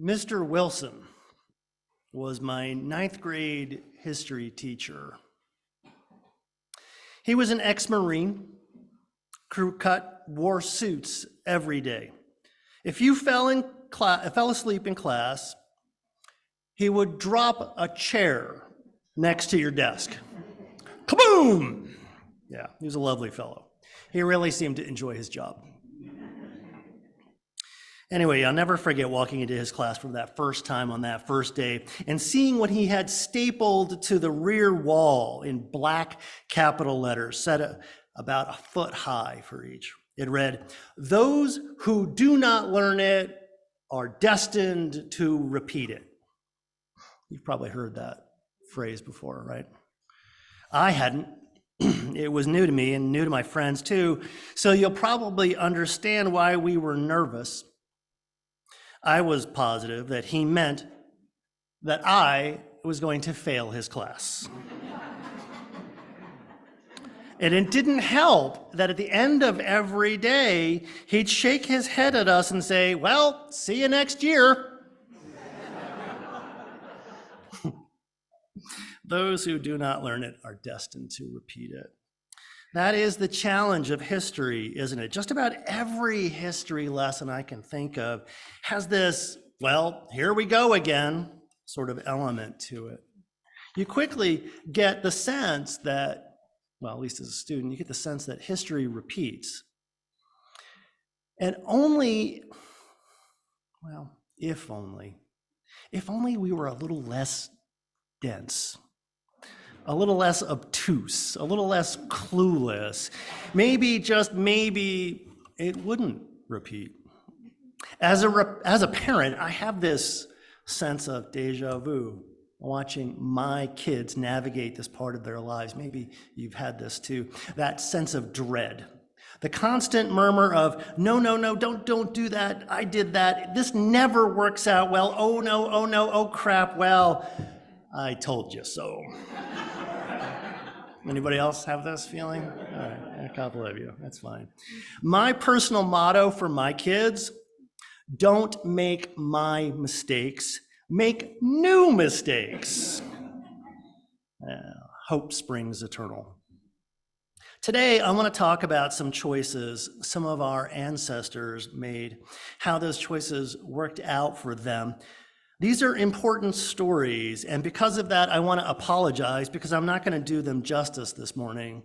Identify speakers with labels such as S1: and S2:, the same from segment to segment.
S1: Mr. Wilson was my ninth grade history teacher. He was an ex-Marine, crew cut, wore suits every day. If you fell asleep in class, he would drop a chair next to your desk. Kaboom! Yeah, he was a lovely fellow. He really seemed to enjoy his job. Anyway, I'll never forget walking into his class for that first time on that first day and seeing what he had stapled to the rear wall in black capital letters, set about a foot high for each. It read, "Those who do not learn it are destined to repeat it." You've probably heard that phrase before, right? I hadn't. It was new to me and new to my friends too, so you'll probably understand why we were nervous. I was positive that he meant that I was going to fail his class. And it didn't help that at the end of every day, he'd shake his head at us and say, "Well, see you next year." Those who do not learn it are destined to repeat it. That is the challenge of history, isn't it? Just about every history lesson I can think of has this, well, here we go again, sort of element to it. You quickly get the sense that, well, at least as a student, you get the sense that history repeats. And only, well, if only we were a little less dense, a little less obtuse, a little less clueless. Maybe, just maybe, it wouldn't repeat. As a parent, I have this sense of deja vu, watching my kids navigate this part of their lives. Maybe you've had this too. That sense of dread. The constant murmur of, no, don't do that. I did that. This never works out well. Oh no, oh crap. Well, I told you so. Anybody else have this feeling? All right, a couple of you, that's fine. My personal motto for my kids, don't make my mistakes, make new mistakes. Hope springs eternal. Today, I want to talk about some choices some of our ancestors made, how those choices worked out for them. These are important stories, and because of that, I want to apologize because I'm not going to do them justice this morning.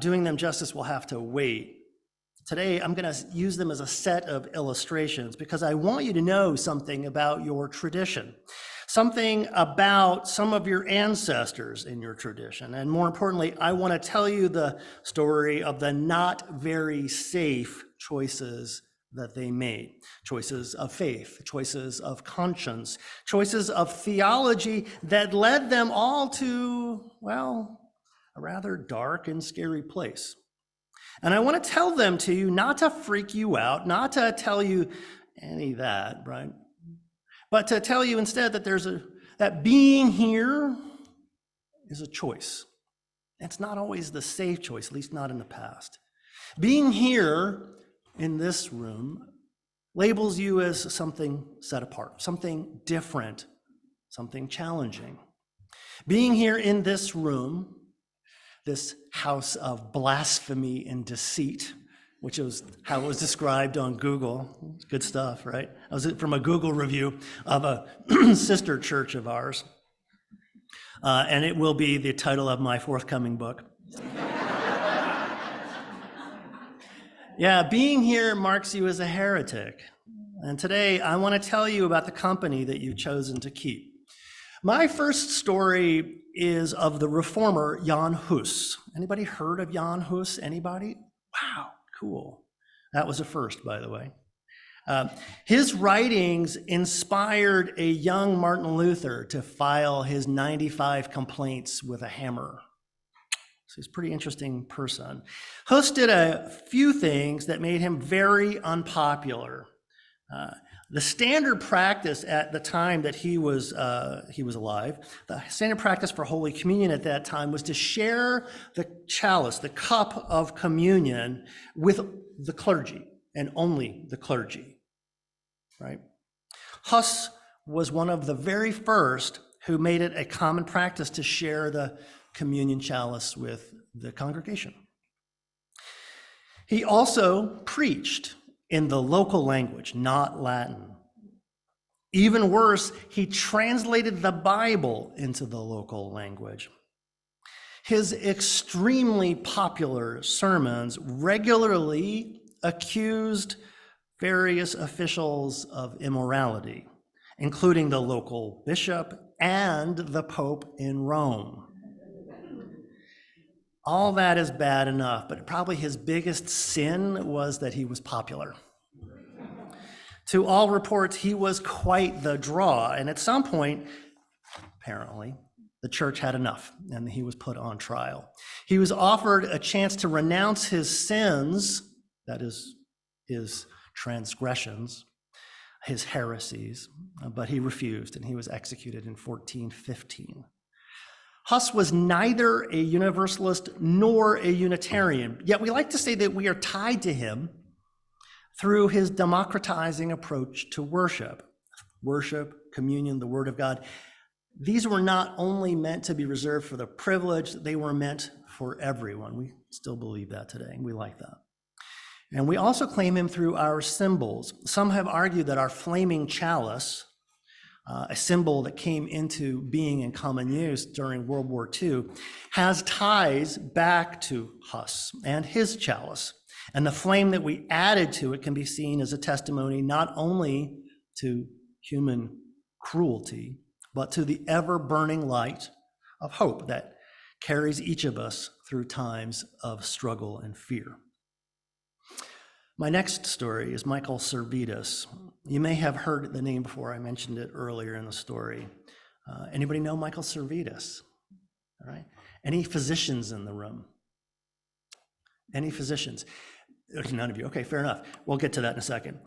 S1: Doing them justice will have to wait. Today, I'm going to use them as a set of illustrations because I want you to know something about your tradition, something about some of your ancestors in your tradition, and more importantly, I want to tell you the story of the not very safe choices that they made. Choices of faith, choices of conscience, choices of theology that led them all to, well, a rather dark and scary place. And I want to tell them to you, not to freak you out, not to tell you any of that, right? But to tell you instead that that being here is a choice. It's not always the safe choice, at least not in the past. Being here in this room labels you as something set apart, something different, something challenging. Being here in this room, this house of blasphemy and deceit, which is how it was described on Google. Good stuff, right? That was from a Google review of a sister church of ours. And it will be the title of my forthcoming book. Yeah, being here marks you as a heretic. And today I want to tell you about the company that you've chosen to keep. My first story is of the reformer Jan Hus. Anybody heard of Jan Hus? Anybody? Wow, cool. That was a first, by the way. His writings inspired a young Martin Luther to file his 95 complaints with a hammer. So he's a pretty interesting person. Hus did a few things that made him very unpopular. The standard practice at the time that he was alive, the standard practice for Holy Communion at that time was to share the chalice, the cup of communion, with the clergy and only the clergy, right? Huss was one of the very first who made it a common practice to share the communion chalice with the congregation. He also preached in the local language, not Latin. Even worse, he translated the Bible into the local language. His extremely popular sermons regularly accused various officials of immorality, including the local bishop and the Pope in Rome. All that is bad enough, but probably his biggest sin was that he was popular. To all reports, he was quite the draw, and at some point, apparently, the church had enough, and he was put on trial. He was offered a chance to renounce his sins, that is, his transgressions, his heresies, but he refused, and he was executed in 1415. Huss was neither a Universalist nor a Unitarian, yet we like to say that we are tied to him through his democratizing approach to worship. Worship, communion, the Word of God. These were not only meant to be reserved for the privileged, they were meant for everyone. We still believe that today, and we like that. And we also claim him through our symbols. Some have argued that our flaming chalice, a symbol that came into being in common use during World War II, has ties back to Huss and his chalice. And the flame that we added to it can be seen as a testimony not only to human cruelty, but to the ever-burning light of hope that carries each of us through times of struggle and fear. My next story is Michael Servetus. You may have heard the name before. I mentioned it earlier in the story. Anybody know Michael Servetus? All right. Any physicians in the room? Any physicians? None of you. Okay, fair enough. We'll get to that in a second.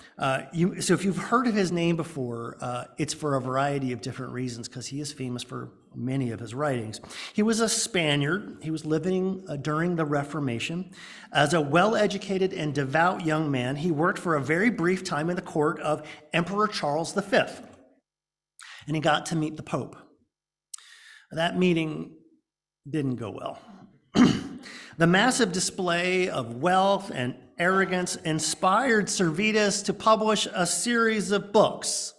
S1: So if you've heard of his name before, it's for a variety of different reasons, because he is famous for many of his writings. He was a Spaniard. He was living during the Reformation. As a well-educated and devout young man, he worked for a very brief time in the court of Emperor Charles V, and he got to meet the Pope. That meeting didn't go well. The massive display of wealth and arrogance inspired Servetus to publish a series of books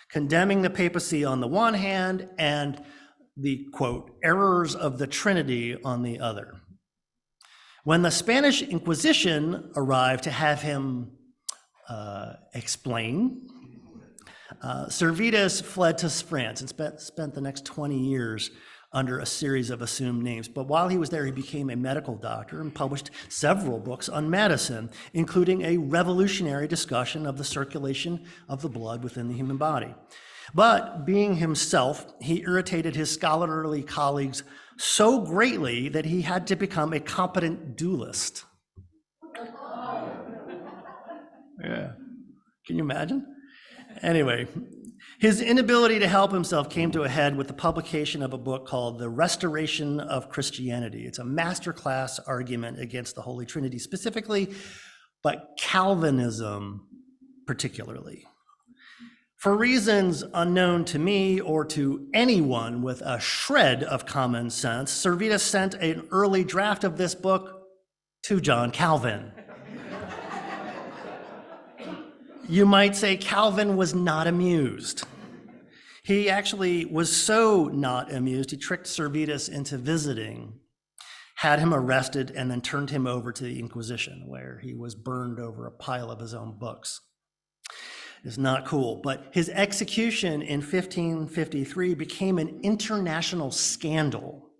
S1: condemning the papacy on the one hand and the, quote, errors of the Trinity on the other. When the Spanish Inquisition arrived to have him explain, Servetus fled to France and spent the next 20 years under a series of assumed names. But while he was there, he became a medical doctor and published several books on medicine, including a revolutionary discussion of the circulation of the blood within the human body. But being himself, he irritated his scholarly colleagues so greatly that he had to become a competent duelist. Yeah, can you imagine? Anyway, his inability to help himself came to a head with the publication of a book called The Restoration of Christianity. It's a masterclass argument against the Holy Trinity specifically, but Calvinism particularly. For reasons unknown to me or to anyone with a shred of common sense, Servetus sent an early draft of this book to John Calvin. You might say Calvin was not amused. He actually was so not amused, he tricked Servetus into visiting, had him arrested, and then turned him over to the Inquisition, where he was burned over a pile of his own books. It's not cool, but his execution in 1553 became an international scandal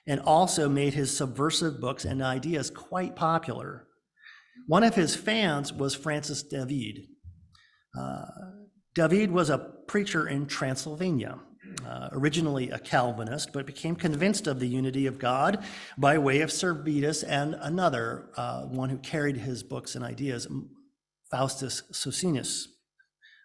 S1: and also made his subversive books and ideas quite popular. One of his fans was Francis David. David was a preacher in Transylvania, originally a Calvinist, but became convinced of the unity of God by way of Servetus and another one who carried his books and ideas, Faustus Socinus,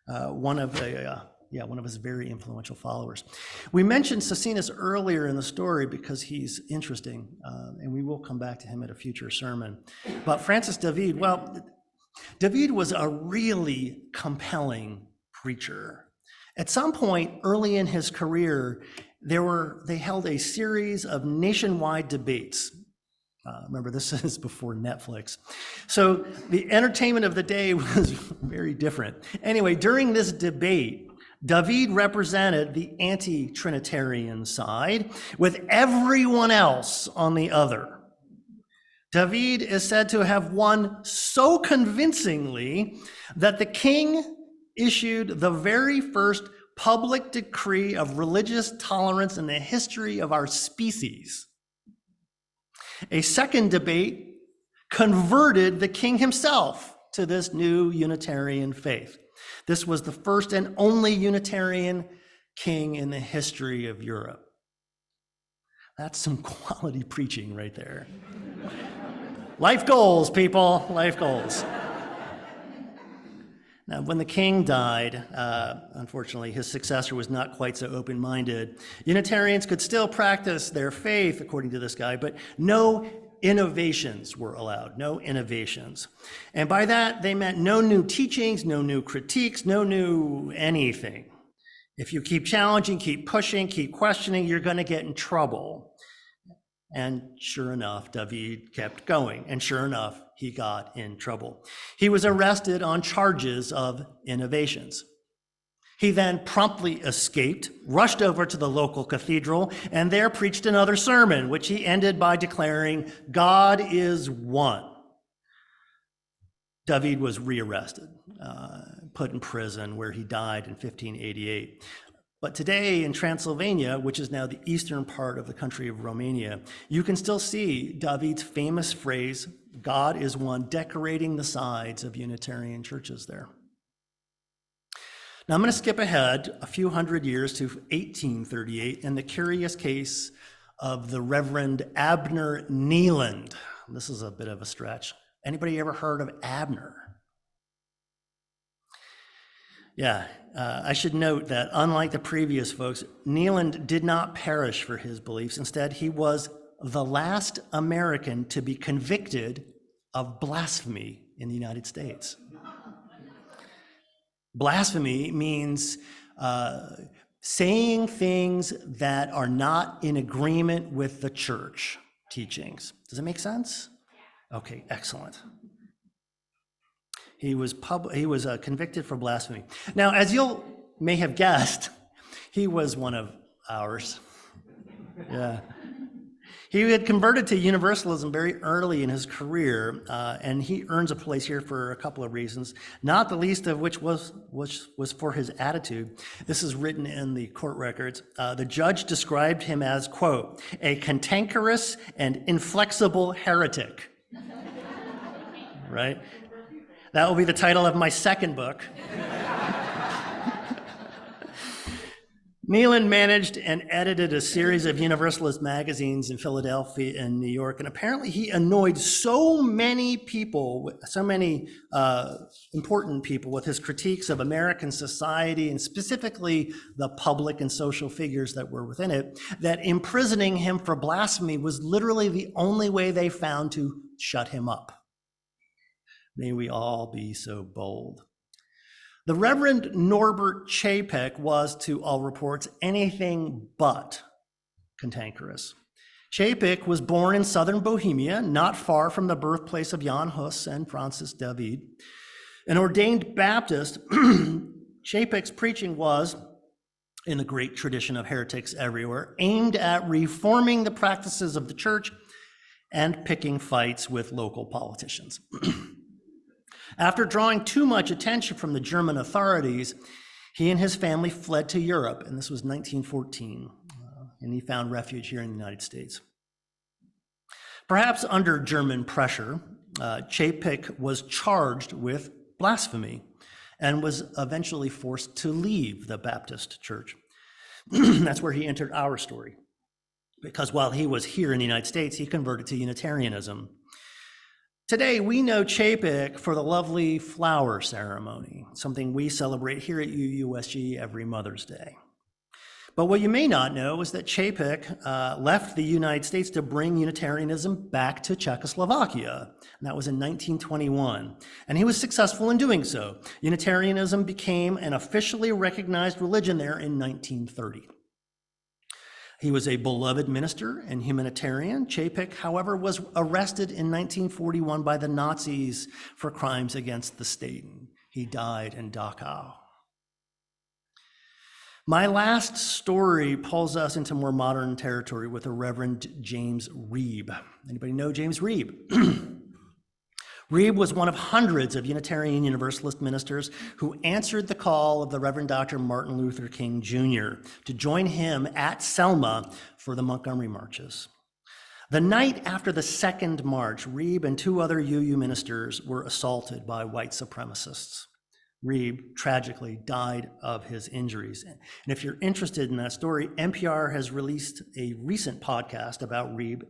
S1: one of his very influential followers. We mentioned Socinus earlier in the story because he's interesting, and we will come back to him at a future sermon. But Francis David, well, David was a really compelling preacher. At some point early in his career, they held a series of nationwide debates. Remember, this is before Netflix. So the entertainment of the day was very different. Anyway, during this debate, David represented the anti-Trinitarian side with everyone else on the other. David is said to have won so convincingly that the king issued the very first public decree of religious tolerance in the history of our species. A second debate converted the king himself to this new Unitarian faith. This was the first and only Unitarian king in the history of Europe. That's some quality preaching right there. Life goals, people, life goals. Now, when the king died, unfortunately, his successor was not quite so open-minded. Unitarians could still practice their faith, according to this guy, but no innovations were allowed, no innovations. And by that, they meant no new teachings, no new critiques, no new anything. If you keep challenging, keep pushing, keep questioning, you're going to get in trouble. And sure enough, David kept going. And sure enough, he got in trouble. He was arrested on charges of innovations. He then promptly escaped, rushed over to the local cathedral, and there preached another sermon, which he ended by declaring, "God is one." David was rearrested, put in prison, where he died in 1588. But today in Transylvania, which is now the eastern part of the country of Romania, you can still see David's famous phrase, "God is one," decorating the sides of Unitarian churches there. Now I'm going to skip ahead a few hundred years to 1838 and the curious case of the Reverend Abner Neeland. This is a bit of a stretch. Anybody ever heard of Abner? Yeah, I should note that unlike the previous folks, Neeland did not perish for his beliefs. Instead, he was the last American to be convicted of blasphemy in the United States. Blasphemy means saying things that are not in agreement with the church teachings. Does it make sense? Okay, excellent. He was convicted for blasphemy. Now, as you may have guessed, he was one of ours. Yeah. He had converted to Universalism very early in his career, and he earns a place here for a couple of reasons, not the least of which was for his attitude. This is written in the court records. The judge described him as, quote, "a cantankerous and inflexible heretic." Right? That will be the title of my second book. Neeland managed and edited a series of Universalist magazines in Philadelphia and New York, and apparently he annoyed so many people, so many important people with his critiques of American society and specifically the public and social figures that were within it, that imprisoning him for blasphemy was literally the only way they found to shut him up. May we all be so bold. The Reverend Norbert Chapek was, to all reports, anything but cantankerous. Chapek was born in southern Bohemia, not far from the birthplace of Jan Hus and Francis David. An ordained Baptist, Chapek's preaching was, in the great tradition of heretics everywhere, aimed at reforming the practices of the church and picking fights with local politicians. After drawing too much attention from the German authorities, he and his family fled to Europe, and this was 1914, and he found refuge here in the United States. Perhaps under German pressure, Chapek was charged with blasphemy and was eventually forced to leave the Baptist church. That's where he entered our story, because while he was here in the United States, he converted to Unitarianism. Today, we know Chapek for the lovely flower ceremony, something we celebrate here at UUSG every Mother's Day. But what you may not know is that Chapek left the United States to bring Unitarianism back to Czechoslovakia. And that was in 1921. And he was successful in doing so. Unitarianism became an officially recognized religion there in 1930. He was a beloved minister and humanitarian. Chapek, however, was arrested in 1941 by the Nazis for crimes against the state. He died in Dachau. My last story pulls us into more modern territory with the Reverend James Reeb. Anybody know James Reeb? Reeb was one of hundreds of Unitarian Universalist ministers who answered the call of the Reverend Dr. Martin Luther King Jr. to join him at Selma for the Montgomery marches. The night after the second march, Reeb and two other UU ministers were assaulted by white supremacists. Reeb tragically died of his injuries. And if you're interested in that story, NPR has released a recent podcast about Reeb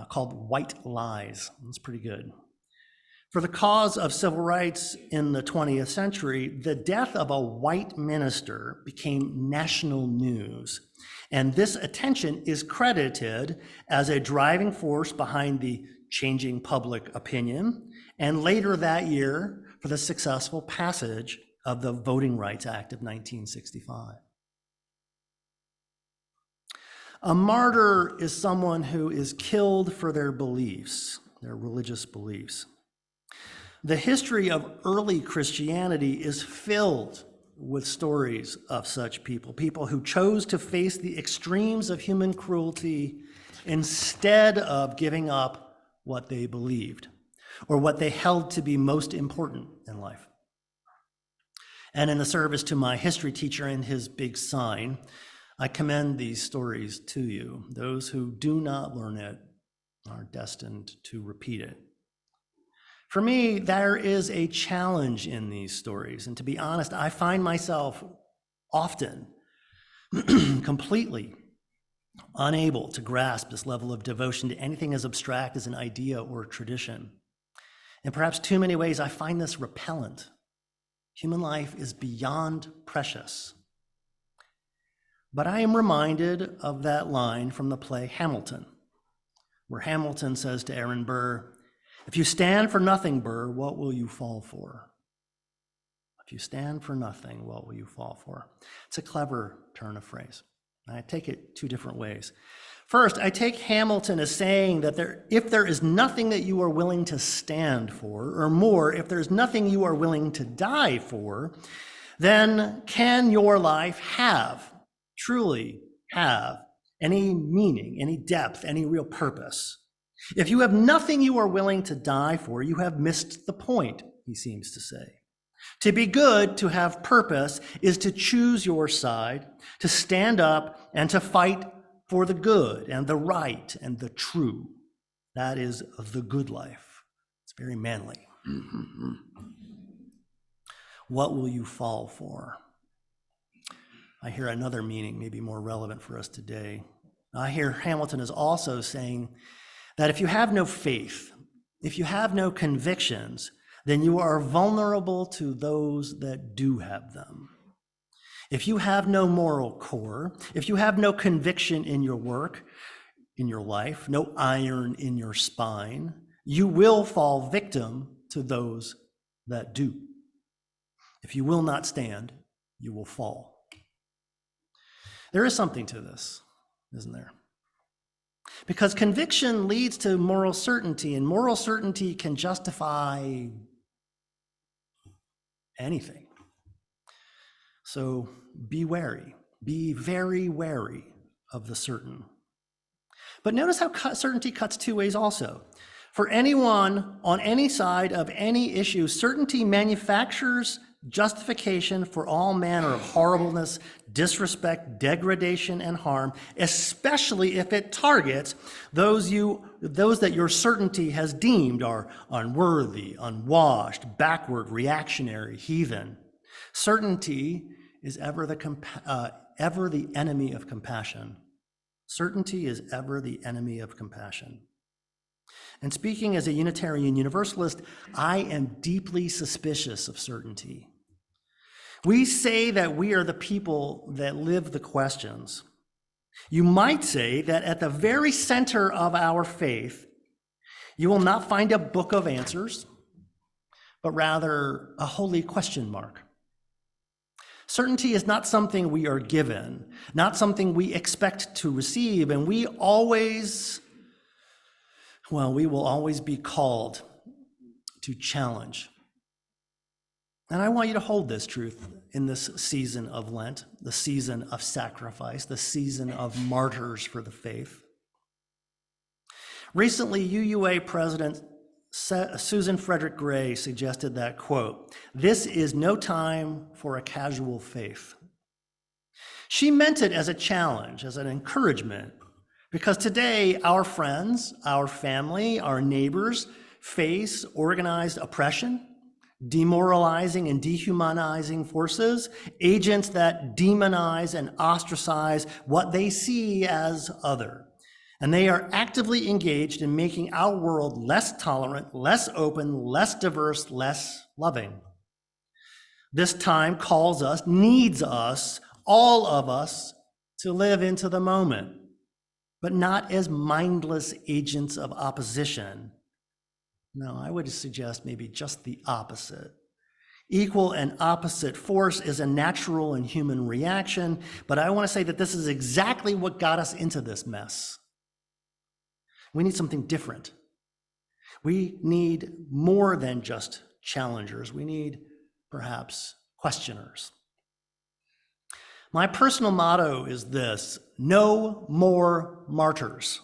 S1: called White Lies. It's pretty good. For the cause of civil rights in the 20th century, the death of a white minister became national news. And this attention is credited as a driving force behind the changing public opinion, and later that year, for the successful passage of the Voting Rights Act of 1965. A martyr is someone who is killed for their beliefs, their religious beliefs. The history of early Christianity is filled with stories of such people, people who chose to face the extremes of human cruelty instead of giving up what they believed, or what they held to be most important in life. And in the service to my history teacher and his big sign, I commend these stories to you. Those who do not learn it are destined to repeat it. For me, there is a challenge in these stories. And to be honest, I find myself often completely unable to grasp this level of devotion to anything as abstract as an idea or tradition. In perhaps too many ways, I find this repellent. Human life is beyond precious. But I am reminded of that line from the play Hamilton, where Hamilton says to Aaron Burr, "If you stand for nothing, Burr, what will you fall for?" If you stand for nothing, what will you fall for? It's a clever turn of phrase. I take it two different ways. First, I take Hamilton as saying that if there is nothing that you are willing to stand for, or more, if there's nothing you are willing to die for, then can your life truly have any meaning, any depth, any real purpose? If you have nothing you are willing to die for, you have missed the point, he seems to say. To be good, to have purpose, is to choose your side, to stand up and to fight for the good and the right and the true. That is the good life. It's very manly. What will you fall for? I hear another meaning, maybe more relevant for us today. I hear Hamilton is also saying that if you have no faith, if you have no convictions, then you are vulnerable to those that do have them. If you have no moral core, if you have no conviction in your work, in your life, no iron in your spine, you will fall victim to those that do. If you will not stand, you will fall. There is something to this, isn't there? Because conviction leads to moral certainty, and moral certainty can justify anything. So be wary, be very wary of the certain. But notice how certainty cuts two ways also. For anyone on any side of any issue, certainty manufactures justification for all manner of horribleness, disrespect, degradation, and harm, especially if it targets those that your certainty has deemed are unworthy, unwashed, backward, reactionary, heathen. Certainty is ever the enemy of compassion. Certainty is ever the enemy of compassion. And speaking as a Unitarian Universalist, I am deeply suspicious of certainty. We say that we are the people that live the questions. You might say that at the very center of our faith, you will not find a book of answers, but rather a holy question mark. Certainty is not something we are given, not something we expect to receive, and we will always be called to challenge. And I want you to hold this truth in this season of Lent, the season of sacrifice, the season of martyrs for the faith. Recently, UUA President Susan Frederick Gray suggested that, quote, "This is no time for a casual faith." She meant it as a challenge, as an encouragement, because today our friends, our family, our neighbors face organized oppression, demoralizing and dehumanizing forces, agents that demonize and ostracize what they see as other. And they are actively engaged in making our world less tolerant, less open, less diverse, less loving. This time calls us, needs us, all of us, to live into the moment, but not as mindless agents of opposition. No, I would suggest maybe just the opposite. Equal and opposite force is a natural and human reaction, but I want to say that this is exactly what got us into this mess. We need something different. We need more than just challengers. We need perhaps questioners. My personal motto is this: no more martyrs.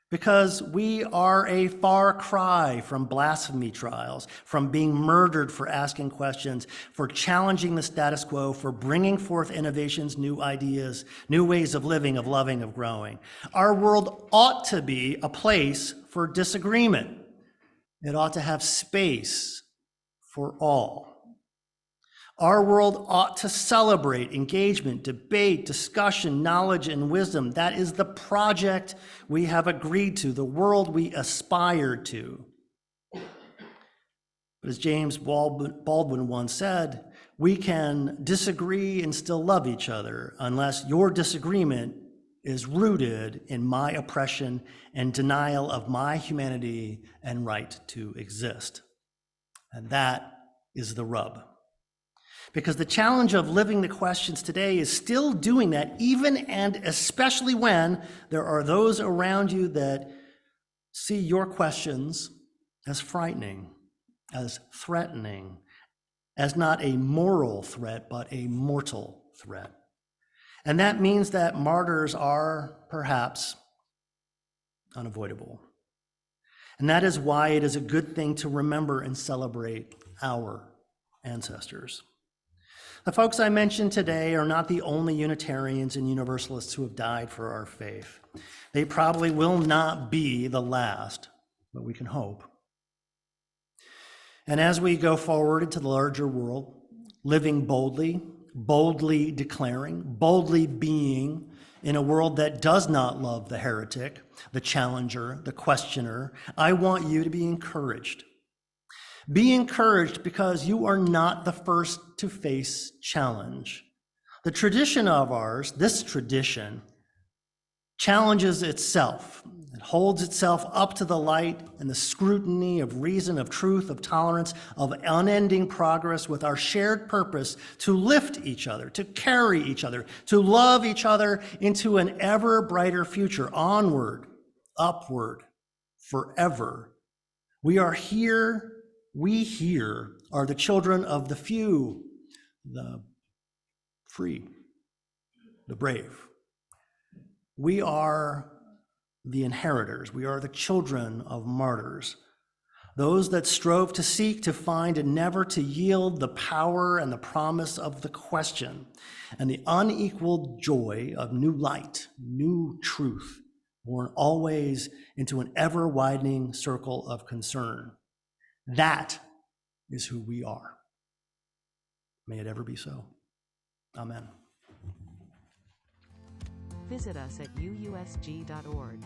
S1: Because we are a far cry from blasphemy trials, from being murdered for asking questions, for challenging the status quo, for bringing forth innovations, new ideas, new ways of living, of loving, of growing. Our world ought to be a place for disagreement. It ought to have space for all. Our world ought to celebrate engagement, debate, discussion, knowledge, and wisdom. That is the project we have agreed to, the world we aspire to. But as James Baldwin once said, we can disagree and still love each other unless your disagreement is rooted in my oppression and denial of my humanity and right to exist. And that is the rub. Because the challenge of living the questions today is still doing that, even and especially when there are those around you that see your questions as frightening, as threatening, as not a moral threat, but a mortal threat. And that means that martyrs are perhaps unavoidable. And that is why it is a good thing to remember and celebrate our ancestors. The folks I mentioned today are not the only Unitarians and Universalists who have died for our faith. They probably will not be the last, but we can hope. And as we go forward into the larger world, living boldly, boldly declaring, boldly being in a world that does not love the heretic, the challenger, the questioner, I want you to be encouraged. Be encouraged because you are not the first to face challenge. The tradition of ours, this tradition, challenges itself. It holds itself up to the light and the scrutiny of reason, of truth, of tolerance, of unending progress with our shared purpose to lift each other, to carry each other, to love each other into an ever brighter future, onward, upward, forever. We are here. We here are the children of the few, the free, the brave. We are the inheritors. We are the children of martyrs, those that strove to seek, to find, and never to yield the power and the promise of the question and the unequaled joy of new light, new truth, born always into an ever-widening circle of concern. That is who we are. May it ever be so. Amen.
S2: Visit us at uusg.org.